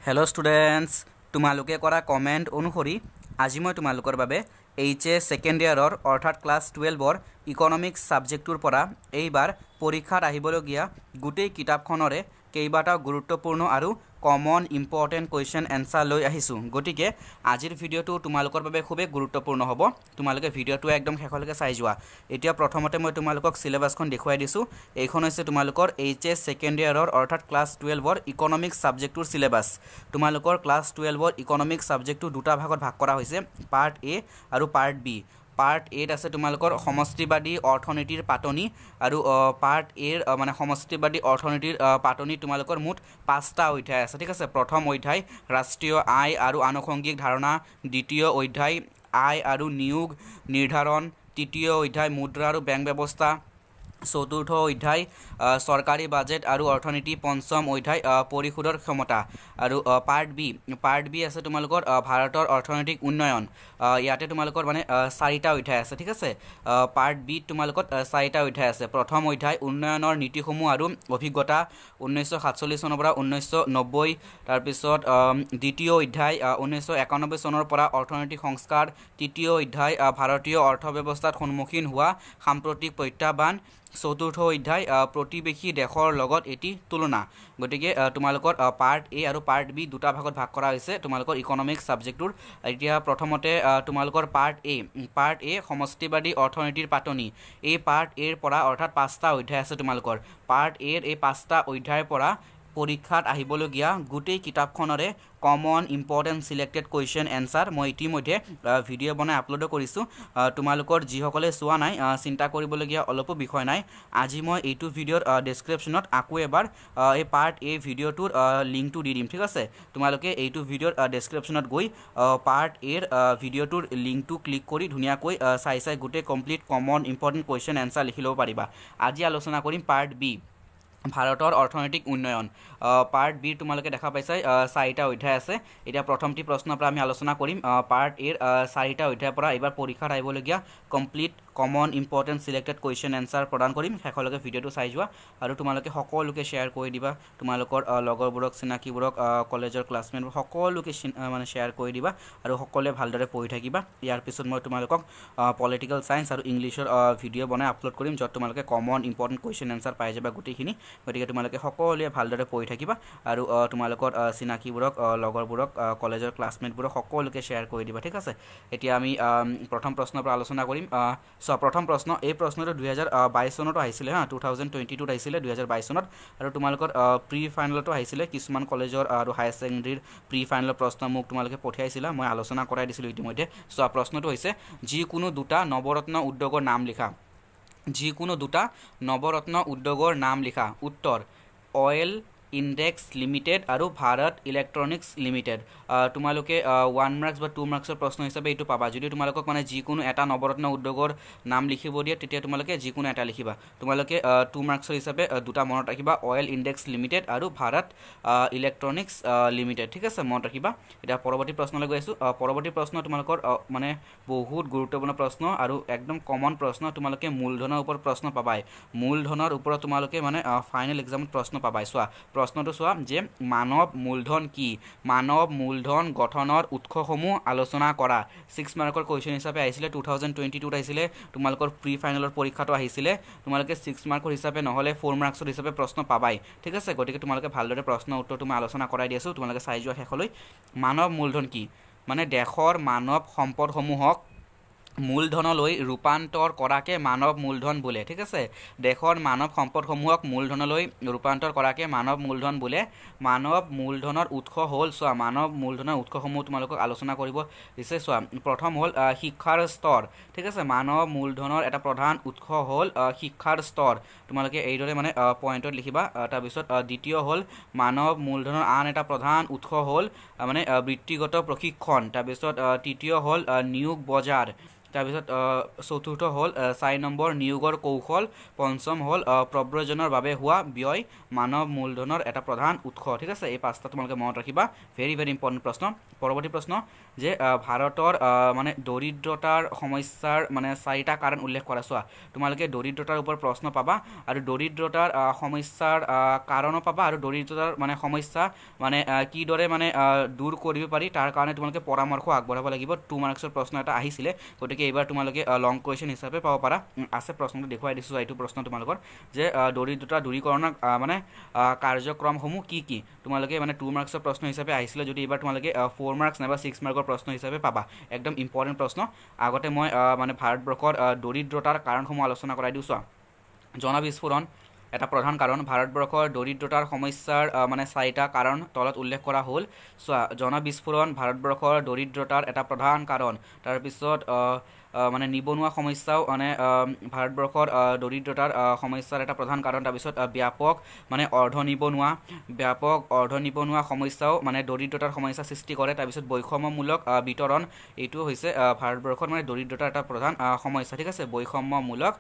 Hello students तुम्हालोके करा comment अनुसरी आज मैं तुम्हालोकर बारे HS सेकेंड इयारर अर्थात क्लास 12 इकोनॉमिक्स सब्जेक्टर परा एइबार परीक्षात आहिबलगिया गोटेई किताबखनरे केइबाटाओ गुरुत्वपूर्ण और कमन इम्पर्टेन्ट क्वेश्चन एन्सार लै आहिছোঁ गतिके आजिर भिडिओটো तुम्हालोकर बारे खूबे गुरुत्वपूर्ण हब तुम्हालोके भिडिओটো एकदम शेषলৈকে চাই যোৱা এতিয়া प्रथमते मैं तुम्हालोকক सिलेबासखन देखुৱাই দিছোঁ এইখন হৈছে তোমালোকৰ HS सेकेंड इयारर अर्थात क्लास 12 इकोनॉमिक्स सब्जेक्टर सिलेबास तुम्हालोকৰ क्लास 12 इकोनॉमिक्स सब्जेक्टটো দুটা ভাগত ভাগ কৰা হৈছে पार्ट ए और पार्ट बी पार्ट एट आसे तुम्हालोকৰ समष्टिवादी अर्थनीतिर पाटनी और पार्ट एर माने समष्टिवादी अर्थनीतिर पाटनी तुम्हालोকৰ मुठ 5टा अध्याय আছে ठीक আছে प्रथम अध्याय राष्ट्रीय आय और आनुषंगिक धारणा द्वितीय अध्याय आय और नियोग निर्धारण तृतीय अध्याय मुद्रा और बैंक व्यवस्था चतुर्थ अध्याय सरकारी बाजेट और अर्थनीति पंचम अध्याय परिशोधर क्षमता और पार्ट बी आसे तुम्हालोকৰ भारतर अर्थनैतिक उन्नयन इते तुम्हालोকৰ माने 4टा अध्याय आसे ठीक है पार्ट बी तुम्हालोকৰ 4टा अध्याय आसे प्रथम अध्याय उन्नयनर नीतिসমূह और अभिज्ञता 1947 सনৰ পৰা 1990 तार पिছত द्वितीय अध्याय 1991 सনৰ পৰা अर्थनैतिक संस्कार तृतीय अध्याय भारतीय अर्थव्यवस्थात सन्मुखीन हुआ साम्प्रतिक प्रत्याह्बान चतुर्थ अध्याय प्रतिवेशी देशर लगत एटी तुलना गतिके तुम्हालोকৰ पार्ट ए और पार्ट बी दुटा भागत भाग करा হৈছে तुम्हालोকৰ इकोनॉमिक्स सब्जेक्टर এতিয়া प्रथमते तुम्हालोকৰ पार्ट ए समष्टिवादी अर्थनीतिर पाटनी এই पार्ट एर পৰা अर्थात 5টা अध्याय আছে तुम्हालोকৰ पार्ट एर এই 5টা अध्यायर পৰা परीक्षात आहिबलगिया गोटेई किताबखनरे कमन इम्पर्टेन्ट सिलेक्टेड क्वेश्चन एन्सार मैं इतिमध्ये भिडिओ बनाई आपलोड करिছোঁ तुम्हालोকৰ जिসকলে चोৱা নাই चिंता करिबलगिया अलपो विषय নাই আজি मैं এইটো ভিডিওৰ ডেসক্ৰিপশ্যনত আকৌ এবাৰ এই पार्ट ए ভিডিওটোৰ লিংকটো দি দিম ঠিক আছে তোমালোকে এইটো ভিডিওৰ ডেসক্ৰিপশ্যনত গৈ पार्ट एर ভিডিওটোৰ লিংকটো ক্লিক কৰি ধুনিয়াকৈ চাই গোটেই complete common important question answer লিখি ল'ব পাৰিবা আজি আলোচনা কৰিম पार्ट बी भारतर अर्थनैतिक उन्नयन पार्ट बी तुम्हालोके देखा पाइछा 4टा अध्याय আছে এতিয়া प्रथमটি प्रश्নৰ পৰা আমি আলোচনা কৰিম पार्ट एर 4টা अध्यायर পৰা এবাৰ পৰীক্ষাত আহিবলগীয়া কমপ্লিট कमन इम्पर्टेन्ट सिलेक्टेड क्वेश्चन एन्सार प्रदान কৰিম শেষলৈকে ভিডিওটো চাই যোৱা আৰু তোমালোকে সকলোকে শেয়াৰ কৰি দিবা তোমালোকৰ লগৰবোৰক চিনাকিবোৰক কলেজৰ ক্লাছমেট সকলোকে মানে শেয়াৰ কৰি দিবা আৰু সকলোৱে ভালদৰে পঢ়ি থাকিবা ইয়াৰ পিছত মই তোমালোকক পলিটিক্যাল সায়েন্স আৰু ইংলিছৰ ভিডিও বনাই আপলোড কৰিম যত তোমালোকে কমন ইম্পৰ্টেন্ট क्वेश्चन एन्सार পাই যাবা গোটেইখিনি গতিকে তোমালোকে সকলোৱে ভালদৰে পঢ়ি থাকিবা আৰু তোমালোকৰ চিনাকিবোৰক লগৰবোৰক কলেজৰ ক্লাছমেটবোৰক সকলোকে শেয়াৰ কৰি দিবা ঠিক আছে এতিয়া আমি প্ৰথম প্ৰশ্নৰ পৰা আলোচনা কৰিম प्रथम प्रश्न এই প্ৰশ্নটো 2022 চনত আহিছিল হা 2022 আহিছিল 2022 চনত আৰু তোমালোকৰ প্ৰি ফাইনালটো আহিছিল কিছুমান কলেজৰ আৰু হায়াৰ সেকেন্ডাৰীৰ প্ৰি ফাইনাল প্ৰশ্ন মোক তোমালোকে পঠিয়াইছিল মই আলোচনা কৰাই দিছিল ইতিমধ্যে সো প্ৰশ্নটো হৈছে যিকোনো দুটা নৱৰত্ন উদ্যোগৰ নাম লিখা যিকোনো দুটা নৱৰত্ন উদ্যোগৰ নাম লিখা উত্তৰ অয়েল इंडेक्स लिमिटेड और भारत इलेक्ट्रॉनिक्स लिमिटेड तुम्हालोके 1 मार्क्स बा 2 मार्क्सर प्रश्न हिसापे एटु पाबा যদি তোমালোকক মানে যিকোনো এটা নৱৰত্ন উদ্যোগৰ নাম লিখিব দিয়ে তেতিয়া তোমালোকে যিকোনো এটা লিখিবা তোমালোকে 2 মাৰ্কসৰ হিসাপে দুটা মনত ৰাখিবা অয়েল ইন্ডেক্স লিমিটেড और भारत इलेक्ट्रॉनिक्स लिमिटेड ঠিক আছে মনত ৰাখিবা এটা পৰৱৰ্তী প্ৰশ্নলৈ গৈ আছো পৰৱৰ্তী প্ৰশ্ন তোমালোকৰ মানে বহুত গুৰুত্বপূৰ্ণ প্ৰশ্ন আৰু একদম কমন প্ৰশ্ন তোমালোকে মূলধনৰ ওপৰত প্ৰশ্ন পাবাই মূলধনৰ ওপৰত তোমালোকে মানে ফাইনাল এক্সামত প্ৰশ্ন পাবাই সোৱা प्रश्नটো চোৱা যে মানৱ মূলধন কি মানৱ মূলধন গঠনৰ উৎসসমূহ আলোচনা কৰা 6 মাৰ্কৰ কোৱেশ্চন হিচাপে আহিছিল 2022 আহিছিল তোমালোকৰ প্ৰি ফাইনালৰ পৰীক্ষাটো আহিছিল তোমালোকে 6 মাৰ্কৰ হিচাপে নহলে 4 মাৰ্কছৰ হিচাপে প্ৰশ্ন পাবাই ঠিক আছে গতিকে তোমালোকে ভালদৰে প্ৰশ্ন উত্তৰটো মই আলোচনা কৰাই দিছো তোমালোকে চাই যোৱা শেষলৈ মানৱ মূলধন কি মানে দেশৰ মানৱ সম্পদসমূহক মূলধনলৈ ৰূপান্তৰ কৰাকে মানৱ মূলধন বোলে ঠিক আছে দেশৰ মানৱ সম্পদসমূহক মূলধনলৈ ৰূপান্তৰ কৰাকে মানৱ মূলধন বোলে মানৱ মূলধনৰ উৎস হ'ল সোৱা মানৱ মূলধনৰ উৎসসমূহ তোমালোকক আলোচনা কৰিব দিছে সোৱা প্ৰথম হ'ল শিক্ষাৰ স্তৰ ঠিক আছে মানৱ মূলধনৰ এটা প্ৰধান উৎস হ'ল শিক্ষাৰ স্তৰ তোমালোকে এইদৰে মানে পইণ্টত লিখিবা তাৰ পিছত দ্বিতীয় হ'ল মানৱ মূলধনৰ আন এটা প্ৰধান উৎস হ'ল মানে বৃত্তিগত প্ৰশিক্ষণ তাৰ পিছত তৃতীয় হ'ল নিয়োগ বজাৰ তাৰপিছত চতুৰ্থ হ'ল 4 নম্বৰ নিয়োগৰ কৌশল, পঞ্চম হ'ল প্ৰব্ৰজনৰ বাবে হোৱা ব্যয় মানৱ মূলধনৰ এটা প্ৰধান উৎস। ঠিক আছে, এই পাঁচটা তোমালোকে মনত ৰাখিবা, ভেৰি ভেৰি ইম্পৰ্টেণ্ট প্ৰশ্ন। পৰৱৰ্তী প্ৰশ্ন যে ভাৰতৰ মানে দৰিদ্ৰতাৰ সমস্যাৰ মানে 4টা কাৰণ উল্লেখ কৰা। চোৱা, তোমালোকে দৰিদ্ৰতাৰ ওপৰত প্ৰশ্ন পাবা আৰু দৰিদ্ৰতাৰ সমস্যাৰ কাৰণো পাবা আৰু দৰিদ্ৰতাৰ মানে সমস্যা মানে কিদৰে মানে দূৰ কৰিব পাৰি তাৰ কাৰণে তোমালোকে পৰামৰ্শ আগবঢ়াব লাগিব। 2 মাৰ্কছৰ প্ৰশ্ন এটা আহিছিলে, গতিকে এইবাৰ তোমালোকে লং কুৱেশ্যন হিচাপে পাব পাৰা। আছে প্ৰশ্নটো দেখুৱাই দিছোঁ, এইটো প্ৰশ্ন তোমালোকৰ যে দৰিদ্ৰতা দূৰীকৰণৰ মানে কাৰ্যক্ৰমসমূহ কি কি, তোমালোকে মানে 2 মাৰ্কছৰ প্ৰশ্ন হিচাপে আহিছিলে, যদি এইবাৰ তোমালোকে 4 মাৰ্কছ নাইবা 6 মাৰ্কৰ প্ৰশ্ন হিচাপে পাবা। একদম ইম্পৰ্টেণ্ট প্ৰশ্ন। আগতে মই মানে ভাৰতবৰ্ষৰ দৰিদ্ৰতাৰ কাৰণসমূহ আলোচনা কৰাই দিওঁ। চোৱা, জনবিস্ফোৰণ এটা প্ৰধান কাৰণ। ভাৰতবৰ্ষৰ দৰিদ্ৰতাৰ সমস্যাৰ মানে 4টা কাৰণ তলত উল্লেখ কৰা হ'ল। চোৱা, জনবিস্ফোৰণ ভাৰতবৰ্ষৰ দৰিদ্ৰতাৰ এটা প্ৰধান কাৰণ। তাৰপিছত মানে নিবনুৱা সমস্যাও মানে ভাৰতবৰ্ষৰ দৰিদ্ৰতাৰ সমস্যাৰ এটা প্ৰধান কাৰণ। তাৰপিছত ব্যাপক অৰ্ধনিবনুৱা সমস্যাও মানে দৰিদ্ৰতাৰ সমস্যা সৃষ্টি কৰে। তাৰপিছত বৈষম্যমূলক বিতৰণ, এইটো হৈছে ভাৰতবৰ্ষৰ মানে দৰিদ্ৰতাৰ এটা প্ৰধান সমস্যা। ঠিক আছে, বৈষম্যমূলক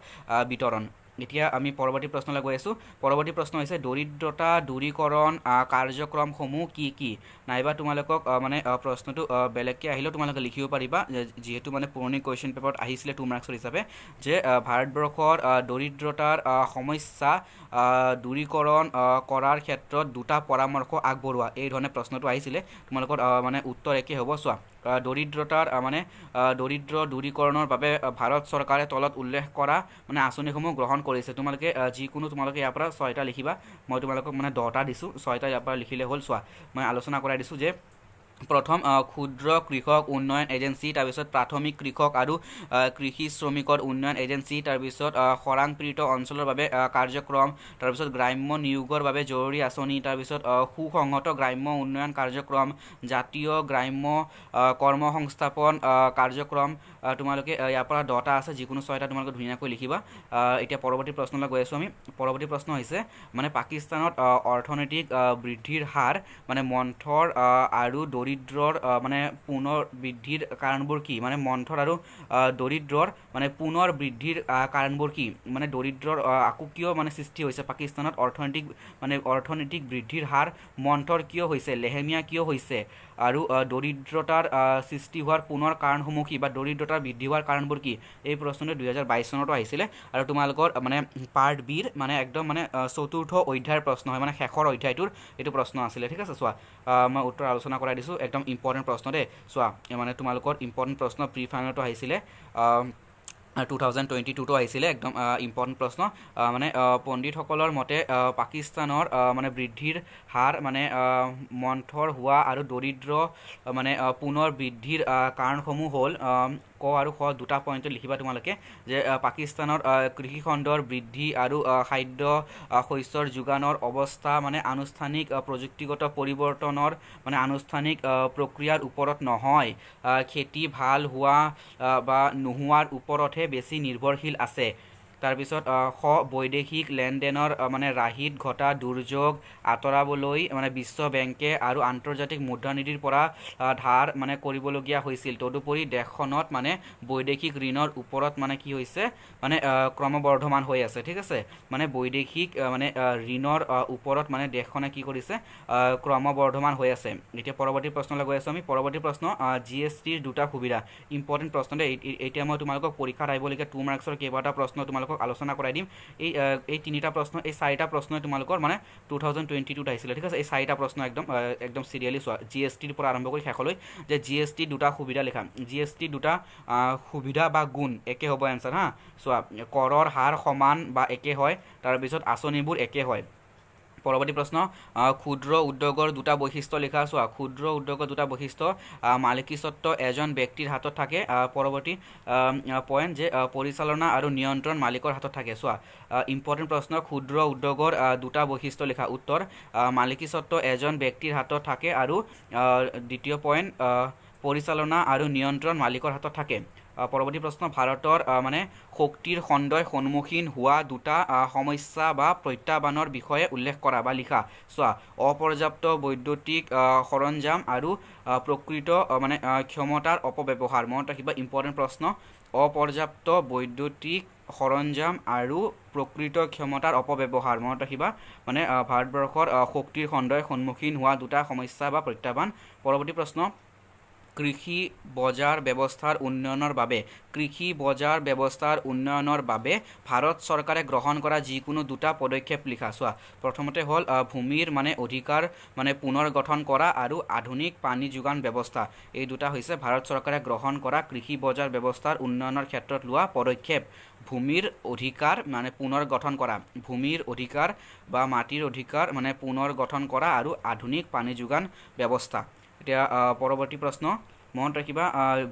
বিতৰণ। এতিয়া আমি পৰৱৰ্তী প্ৰশ্নলৈ গৈ আছোঁ। পৰৱৰ্তী প্ৰশ্ন হৈছে দৰিদ্ৰতা দূৰীকৰণ কাৰ্যক্ৰমসমূহ কি কি, নাইবা তোমালোকক মানে প্ৰশ্নটো বেলেগকৈ আহিলেও তোমালোকে লিখিব পাৰিবা, যিহেতু মানে পুৰণি কুৱেশ্যন পেপাৰত আহিছিলে 2 মাৰ্কছৰ হিচাপে, যে ভাৰতবৰ্ষৰ দৰিদ্ৰতাৰ সমস্যা দূৰীকৰণ কৰাৰ ক্ষেত্ৰত 2টা পৰামৰ্শ আগবঢ়োৱা, এই ধৰণে প্ৰশ্নটো আহিছিলে। তোমালোকৰ মানে উত্তৰ একেই হ'ব। চোৱা, দৰিদ্ৰতাৰ মানে দৰিদ্ৰ দূৰীকৰণৰ বাবে ভাৰত চৰকাৰে তলত উল্লেখ কৰা মানে আঁচনিসমূহ গ্ৰহণ কৰিছে। তোমালোকে যিকোনো তোমালোকে ইয়াৰ পৰা 6টা লিখিবা, মই তোমালোকক মানে 10টা দিছোঁ, 6টা ইয়াৰ পৰা লিখিলে হ'ল। চোৱা, মই আলোচনা কৰাই দিছোঁ যে প্ৰথম ক্ষুদ্ৰ কৃষক উন্নয়ন এজেঞ্চি, তাৰপিছত প্ৰাথমিক কৃষক আৰু কৃষি শ্ৰমিকৰ উন্নয়ন এজেঞ্চি, তাৰপিছত খৰাংপীড়িত অঞ্চলৰ বাবে কাৰ্যক্ৰম, তাৰপিছত গ্ৰাম্য নিয়োগৰ বাবে জৰুৰী আঁচনি, তাৰপিছত সুসংহত গ্ৰাম্য উন্নয়ন কাৰ্যক্ৰম, জাতীয় গ্ৰাম্য কৰ্মসংস্থাপন কাৰ্যক্ৰম। তোমালোকে ইয়াৰ পৰা 10টা আছে, যিকোনো 6টা তোমালোকে ধুনীয়াকৈ লিখিবা। এতিয়া পৰৱৰ্তী প্ৰশ্নলৈ গৈ আছোঁ আমি। পৰৱৰ্তী প্ৰশ্ন হৈছে মানে পাকিস্তানত অৰ্থনৈতিক বৃদ্ধিৰ হাৰ মানে মন্থৰ আৰু দৰিদ্ৰৰ মানে পুনৰ বৃদ্ধিৰ কাৰণবোৰ কি, মানে মন্থৰ আৰু দৰিদ্ৰৰ মানে পুনৰ বৃদ্ধিৰ কাৰণবোৰ কি, মানে দৰিদ্ৰৰ আকৌ কিয় মানে সৃষ্টি হৈছে পাকিস্তানত অৰ্থনৈতিক বৃদ্ধিৰ হাৰ মন্থৰ কিয় হৈছে, লেহেমীয়া কিয় হৈছে, আৰু দৰিদ্ৰতাৰ সৃষ্টি হোৱাৰ পুনৰ কাৰণসমূহ কি বা দৰিদ্ৰতাৰ বৃদ্ধি হোৱাৰ কাৰণবোৰ কি, এই প্ৰশ্নটো 2022 চনতো আহিছিলে। আৰু তোমালোকৰ মানে পাৰ্ট বিৰ মানে একদম মানে 4ৰ্থ অধ্যায়ৰ প্ৰশ্ন হয়, মানে শেষৰ অধ্যায়টোৰ এইটো প্ৰশ্ন আছিলে। ঠিক আছে, চোৱা, মই উত্তৰ আলোচনা কৰাই দিছোঁ, একদম ইম্পৰ্টেণ্ট প্ৰশ্ন দেই। চোৱা, মানে তোমালোকৰ ইম্পৰ্টেণ্ট প্ৰশ্ন প্ৰি ফাইনেলতো আহিছিলে, 2022টো আহিছিলে, একদম ইম্পৰ্টেণ্ট প্ৰশ্ন। মানে পণ্ডিতসকলৰ মতে পাকিস্তানৰ মানে বৃদ্ধিৰ হাৰ মানে মন্থৰ হোৱা আৰু দৰিদ্ৰ মানে পুনৰ বৃদ্ধিৰ কাৰণসমূহ হ'ল ক আৰু খ, 2টা পইণ্টত লিখিবা তোমালোকে, যে পাকিস্তানৰ কৃষিখণ্ডৰ বৃদ্ধি আৰু খাদ্য শস্যৰ যোগানৰ অৱস্থা মানে আনুষ্ঠানিক প্ৰযুক্তিগত পৰিৱৰ্তনৰ মানে আনুষ্ঠানিক প্ৰক্ৰিয়াৰ ওপৰত নহয়, খেতি ভাল হোৱা বা নোহোৱাৰ ওপৰতহে বেছি নিৰ্ভৰশীল আছে। তাৰপিছত বৈদেশিক লেনদেনৰ মানে ৰাহিত ঘটা দুৰ্যোগ আঁতৰাবলৈ মানে বিশ্ব বেংকে আৰু আন্তৰ্জাতিক মুদ্ৰানিধিৰ পৰা ধাৰ মানে কৰিবলগীয়া হৈছিল। তদুপৰি দেশখনত মানে বৈদেশিক ঋণৰ ওপৰত মানে কি হৈছে মানে ক্ৰমবৰ্ধমান হৈ আছে। ঠিক আছে, মানে বৈদেশিক মানে ঋণৰ ওপৰত মানে দেশখনে কি কৰিছে, ক্ৰমবৰ্ধমান হৈ আছে। এতিয়া পৰৱৰ্তী প্ৰশ্নলৈ গৈ আছোঁ আমি। পৰৱৰ্তী প্ৰশ্ন GSTৰ 2টা সুবিধা, ইম্পৰ্টেণ্ট প্ৰশ্ন দেই। এতিয়া মই তোমালোকক পৰীক্ষাত আহিবলগীয়া 2 মাৰ্কছৰ কেইবাটা প্ৰশ্ন তোমালোকক আলোচনা কৰাই দিম। এই 3টা প্ৰশ্ন, এই 4টা প্ৰশ্নই তোমালোকৰ মানে 2022ত আহিছিলে। ঠিক আছে, এই 4টা প্ৰশ্ন একদম চিৰিয়েলি চোৱা, GSTৰ পৰা আৰম্ভ কৰি শেষলৈ, যে GST 2টা সুবিধা লিখা, GST 2টা সুবিধা বা গুণ একে হ'ব এনচাৰ হা। চোৱা, কৰৰ হাৰ সমান বা একে হয়, তাৰপিছত আঁচনিবোৰ একে হয়। পৰৱৰ্তী প্ৰশ্ন ক্ষুদ্ৰ উদ্যোগৰ 2টা বৈশিষ্ট্য লিখা। চোৱা, ক্ষুদ্ৰ উদ্যোগৰ 2টা বৈশিষ্ট্য, মালিকীস্বত্ব এজন ব্যক্তিৰ হাতত থাকে। পৰৱৰ্তী পইণ্ট যে পৰিচালনা আৰু নিয়ন্ত্ৰণ মালিকৰ হাতত থাকে। চোৱা, ইম্পৰ্টেণ্ট প্ৰশ্ন, ক্ষুদ্ৰ উদ্যোগৰ 2টা বৈশিষ্ট্য লিখা। উত্তৰ মালিকীস্বত্ব এজন ব্যক্তিৰ হাতত থাকে আৰু দ্বিতীয় পইণ্ট পৰিচালনা আৰু নিয়ন্ত্ৰণ মালিকৰ হাতত থাকে। পৰৱৰ্তী প্ৰশ্ন ভাৰতৰ মানে শক্তিৰ খণ্ডই সন্মুখীন হোৱা 2টা সমস্যা বা প্ৰত্যাহ্বানৰ বিষয়ে উল্লেখ কৰা বা লিখা। চোৱা, অপৰ্যাপ্ত বৈদ্যুতিক সৰঞ্জাম আৰু প্ৰকৃত মানে ক্ষমতাৰ অপব্যৱহাৰ। মনত ৰাখিবা, ইম্পৰ্টেণ্ট প্ৰশ্ন। অপৰ্যাপ্ত বৈদ্যুতিক সৰঞ্জাম আৰু প্ৰকৃত ক্ষমতাৰ অপব্যৱহাৰ মনত ৰাখিবা মানে ভাৰতবৰ্ষৰ শক্তিৰ খণ্ডই সন্মুখীন হোৱা দুটা সমস্যা বা প্ৰত্যাহ্বান পৰৱৰ্তী প্ৰশ্ন কৃষি বজাৰ ব্যৱস্থাৰ উন্নয়নৰ বাবে ভাৰত চৰকাৰে গ্ৰহণ কৰা যিকোনো দুটা পদক্ষেপ লিখা চোৱা প্ৰথমতে হ'ল ভূমিৰ মানে অধিকাৰ মানে পুনৰ গঠন কৰা আৰু আধুনিক পানী যোগান ব্যৱস্থা এই দুটা হৈছে ভাৰত চৰকাৰে গ্ৰহণ কৰা কৃষি বজাৰ ব্যৱস্থাৰ উন্নয়নৰ ক্ষেত্ৰত লোৱা পদক্ষেপ ভূমিৰ অধিকাৰ মানে পুনৰ গঠন কৰা ভূমিৰ অধিকাৰ বা মাটিৰ অধিকাৰ মানে পুনৰ গঠন কৰা আৰু আধুনিক পানী যোগান ব্যৱস্থা এতিয়া পৰৱৰ্তী প্ৰশ্ন মনত ৰাখিবা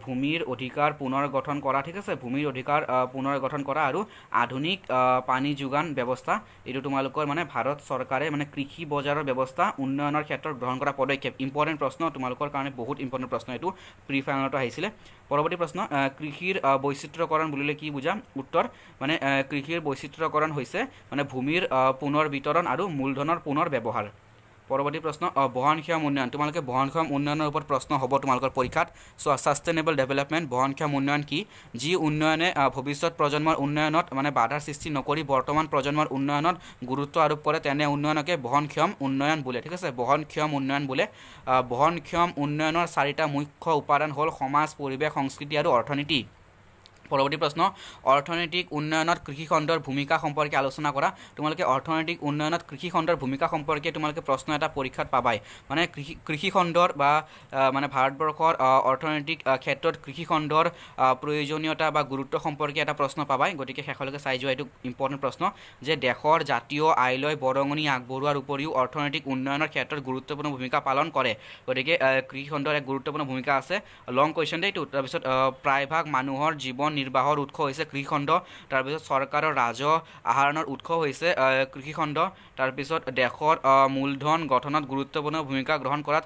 ভূমিৰ অধিকাৰ পুনৰ গঠন কৰা ঠিক আছে ভূমিৰ অধিকাৰ পুনৰ গঠন কৰা আৰু আধুনিক পানী যোগান ব্যৱস্থা এইটো তোমালোকৰ মানে ভাৰত চৰকাৰে মানে কৃষি বজাৰৰ ব্যৱস্থা উন্নয়নৰ ক্ষেত্ৰত গ্ৰহণ কৰা পদক্ষেপ ইম্পৰ্টেণ্ট প্ৰশ্ন তোমালোকৰ কাৰণে বহুত ইম্পৰ্টেণ্ট প্ৰশ্ন এইটো প্ৰি ফাইনেলতো আহিছিলে পৰৱৰ্তী প্ৰশ্ন কৃষিৰ বৈচিত্ৰ্যকৰণ বুলিলে কি বুজা উত্তৰ মানে কৃষিৰ বৈচিত্ৰ্যকৰণ হৈছে মানে ভূমিৰ পুনৰ বিতৰণ আৰু মূলধনৰ পুনৰ ব্যৱহাৰ পৰৱৰ্তী প্ৰশ্ন বহনক্ষম উন্নয়ন তোমালোকে বহনক্ষম উন্নয়নৰ ওপৰত প্ৰশ্ন হ'ব তোমালোকৰ পৰীক্ষাত সাষ্টেইনেবল ডেভেলপমেণ্ট বহনক্ষম উন্নয়ন কি যি উন্নয়নে ভৱিষ্যত প্ৰজন্মৰ উন্নয়নত মানে বাধাৰ সৃষ্টি নকৰি বৰ্তমান প্ৰজন্মৰ উন্নয়নত গুৰুত্ব আৰোপ কৰে তেনে উন্নয়নকে বহনক্ষম উন্নয়ন বোলে ঠিক আছে বহনক্ষম উন্নয়ন বোলে বহনক্ষম উন্নয়নৰ চাৰিটা মুখ্য উপাদান হ'ল সমাজ পৰিৱেশ সংস্কৃতি আৰু অৰ্থনীতি পৰৱৰ্তী প্ৰশ্ন অৰ্থনৈতিক উন্নয়নত কৃষি খণ্ডৰ ভূমিকা সম্পৰ্কে আলোচনা কৰা তোমালোকে অৰ্থনৈতিক উন্নয়নত কৃষি খণ্ডৰ ভূমিকা সম্পৰ্কে তোমালোকে প্ৰশ্ন এটা পৰীক্ষাত পাবাই মানে কৃষি খণ্ডৰ বা মানে ভাৰতবৰ্ষৰ অৰ্থনৈতিক ক্ষেত্ৰত কৃষি খণ্ডৰ প্ৰয়োজনীয়তা বা গুৰুত্ব সম্পৰ্কে এটা প্ৰশ্ন পাবাই গতিকে শেষলৈকে চাই যোৱা এইটো ইম্পৰ্টেণ্ট প্ৰশ্ন যে দেশৰ জাতীয় আয়লৈ বৰঙণি আগবঢ়োৱাৰ উপৰিও অৰ্থনৈতিক উন্নয়নৰ ক্ষেত্ৰত গুৰুত্বপূৰ্ণ ভূমিকা পালন কৰে গতিকে কৃষি খণ্ডৰ এক গুৰুত্বপূৰ্ণ ভূমিকা আছে লং কুৱেশ্যন দেই এইটো তাৰপিছত প্ৰায়ভাগ মানুহৰ জীৱন নিৰ্বাহৰ উৎস হৈছে কৃষিখণ্ড তাৰপিছত চৰকাৰৰ ৰাজহ আহৰণৰ উৎস হৈছে কৃষিখণ্ড তাৰপিছত দেশৰ মূলধন গঠনত গুৰুত্বপূৰ্ণ ভূমিকা গ্ৰহণ কৰাত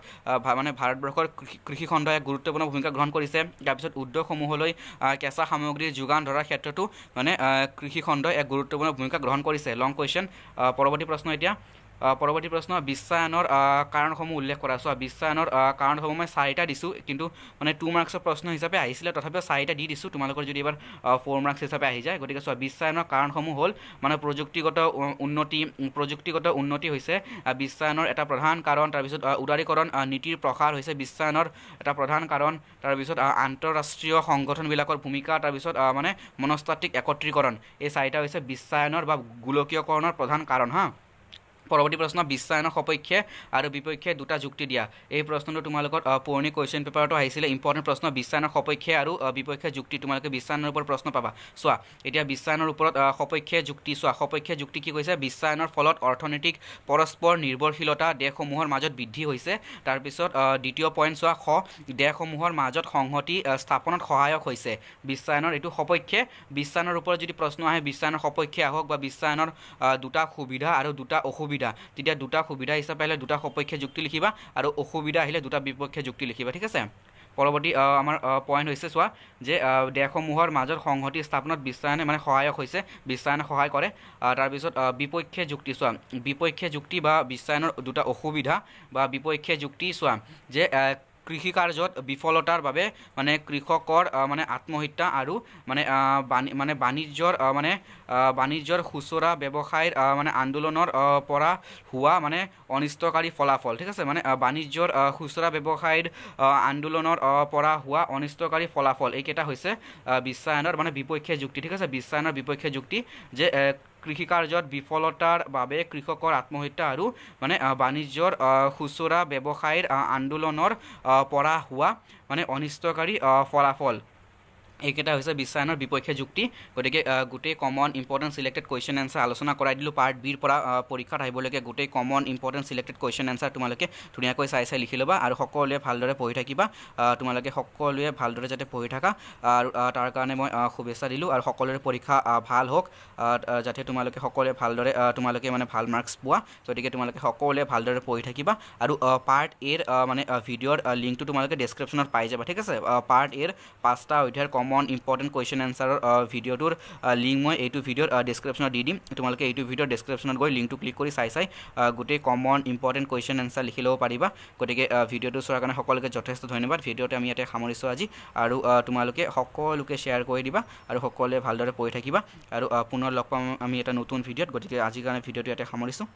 মানে ভাৰতবৰ্ষৰ কৃষিখণ্ডই এক গুৰুত্বপূৰ্ণ ভূমিকা গ্ৰহণ কৰিছে তাৰপিছত উদ্যোগসমূহলৈ কেঁচা সামগ্ৰীৰ যোগান ধৰাৰ ক্ষেত্ৰতো মানে কৃষিখণ্ডই এক গুৰুত্বপূৰ্ণ ভূমিকা গ্ৰহণ কৰিছে লং কুৱেশ্যন পৰৱৰ্তী প্ৰশ্ন এতিয়া পৰৱৰ্তী প্ৰশ্ন বিশ্বায়নৰ কাৰণসমূহ উল্লেখ কৰা চোৱা বিশ্বায়নৰ কাৰণসমূহ মই 4টা দিছোঁ কিন্তু মানে 2 মাৰ্কছৰ প্ৰশ্ন হিচাপে আহিছিলে তথাপিও 4টা দি দিছোঁ তোমালোকৰ যদি এবাৰ 4 মাৰ্কছ হিচাপে আহি যায় গতিকে চোৱা বিশ্বায়নৰ কাৰণসমূহ হ'ল মানে প্ৰযুক্তিগত উন্নতি হৈছে বিশ্বায়নৰ এটা প্ৰধান কাৰণ তাৰপিছত উদাৰীকৰণ নীতিৰ প্ৰসাৰ হৈছে বিশ্বায়নৰ এটা প্ৰধান কাৰণ তাৰপিছত আন্তঃৰাষ্ট্ৰীয় সংগঠনবিলাকৰ ভূমিকা তাৰপিছত মানে মনস্তাত্ত্বিক একত্ৰীকৰণ এই 4টা হৈছে বিশ্বায়নৰ বা গোলকীয়কৰণৰ প্ৰধান কাৰণ হা পৰৱৰ্তী প্ৰশ্ন বিশ্বায়নৰ সপক্ষে আৰু বিপক্ষে দুটা যুক্তি দিয়া এই প্ৰশ্নটো তোমালোকৰ পুৰণি কুৱেশ্যন পেপাৰতো আহিছিলে ইম্পৰ্টেণ্ট প্ৰশ্ন বিশ্বায়নৰ সপক্ষে আৰু বিপক্ষে যুক্তি তোমালোকে বিশ্বায়নৰ ওপৰত প্ৰশ্ন পাবা চোৱা এতিয়া বিশ্বায়নৰ ওপৰত সপক্ষে যুক্তি চোৱা সপক্ষে যুক্তি কি কৈছে বিশ্বায়নৰ ফলত অৰ্থনৈতিক পৰস্পৰ নিৰ্ভৰশীলতা দেশসমূহৰ মাজত বৃদ্ধি হৈছে তাৰপিছত দ্বিতীয় পইণ্ট চোৱা দেশসমূহৰ মাজত সংহতি স্থাপনত সহায়ক হৈছে বিশ্বায়নৰ এইটো সপক্ষে বিশ্বায়নৰ ওপৰত যদি প্ৰশ্ন আহে বিশ্বায়নৰ সপক্ষে আহক বা বিশ্বায়নৰ দুটা সুবিধা আৰু দুটা অসুবিধা তেতিয়া দুটা সুবিধা হিচাপে আহিলে দুটা সপক্ষে যুক্তি লিখিবা আৰু অসুবিধা আহিলে দুটা বিপক্ষে যুক্তি লিখিবা ঠিক আছে পৰৱৰ্তী আমাৰ পইণ্ট হৈছে চোৱা যে দেশসমূহৰ মাজত সংহতি স্থাপনত বিশ্বায়নে মানে সহায়ক হৈছে বিশ্বায়নে সহায় কৰে তাৰপিছত বিপক্ষে যুক্তি চোৱা বিপক্ষে যুক্তি বা বিশ্বায়নৰ দুটা অসুবিধা বা বিপক্ষে যুক্তি চোৱা যে কৃষি কাৰ্যত বিফলতাৰ বাবে মানে কৃষকৰ মানে আত্মহত্যা আৰু মানে বাণিজ্যৰ খুচুৰা ব্যৱসায়ৰ মানে আন্দোলনৰ পৰা হোৱা মানে অনিষ্টকাৰী ফলাফল ঠিক আছে মানে বাণিজ্যৰ খুচুৰা ব্যৱসায়ৰ আন্দোলনৰ পৰা হোৱা অনিষ্টকাৰী ফলাফল এইকেইটা হৈছে বিশ্বায়নৰ মানে বিপক্ষে যুক্তি ঠিক আছে বিশ্বায়নৰ বিপক্ষে যুক্তি যে কৃষি কাৰ্যত বিফলতাৰ বাবে কৃষকৰ আত্মহত্যা আৰু মানে বাণিজ্যৰ খুচুৰা ব্যৱসায়ৰ আন্দোলনৰ পৰা হোৱা মানে অনিষ্টকাৰী ফলাফল এইকেইটা হৈছে বিশ্বায়নৰ বিপক্ষে যুক্তি গতিকে গোটেই common important selected question answer আলোচনা কৰাই দিলোঁ পাৰ্ট বিৰ পৰা পৰীক্ষাত আহিবলগীয়া গোটেই common important selected question answer তোমালোকে ধুনীয়াকৈ চাই লিখি ল'বা আৰু সকলোৱে ভালদৰে পঢ়ি থাকিবা তোমালোকে সকলোৱে ভালদৰে যাতে পঢ়ি থাকা আৰু তাৰ কাৰণে মই শুভেচ্ছা দিলোঁ আৰু সকলোৰে পৰীক্ষা ভাল হওক যাতে তোমালোকে সকলোৱে ভালদৰে তোমালোকে মানে ভাল মাৰ্কছ পোৱা গতিকে তোমালোকে সকলোৱে ভালদৰে পঢ়ি থাকিবা আৰু পাৰ্ট এৰ মানে ভিডিঅ'ৰ লিংকটো তোমালোকে ডেছক্ৰিপশ্যনত পাই যাবা ঠিক আছে পাৰ্ট এৰ 5টা অধ্যায়ৰ কমন ইম্পৰ্টেণ্ট কুৱেশ্যন এনচাৰৰ ভিডিঅ'টোৰ লিংক মই এইটো ভিডিঅ'ৰ ডেছক্ৰিপশ্যনত দি দিম তোমালোকে এইটো ভিডিঅ'ৰ ডেছক্ৰিপশ্যনত গৈ লিংকটো ক্লিক কৰি চাই গোটেই কমন ইম্পৰ্টেণ্ট কুৱেশ্যন এনচাৰ লিখি ল'ব পাৰিবা গতিকে ভিডিঅ'টো চোৱাৰ কাৰণে সকলোকে যথেষ্ট ধন্যবাদ ভিডিঅ'টো আমি ইয়াতে সামৰিছোঁ আজি আৰু তোমালোকে সকলোকে শ্বেয়াৰ কৰি দিবা আৰু সকলোৱে ভালদৰে পঢ়ি থাকিবা আৰু পুনৰ লগ পাম আমি এটা নতুন ভিডিঅ'ত গতিকে আজিৰ কাৰণে ভিডিঅ'টো ইয়াতে সামৰিছোঁ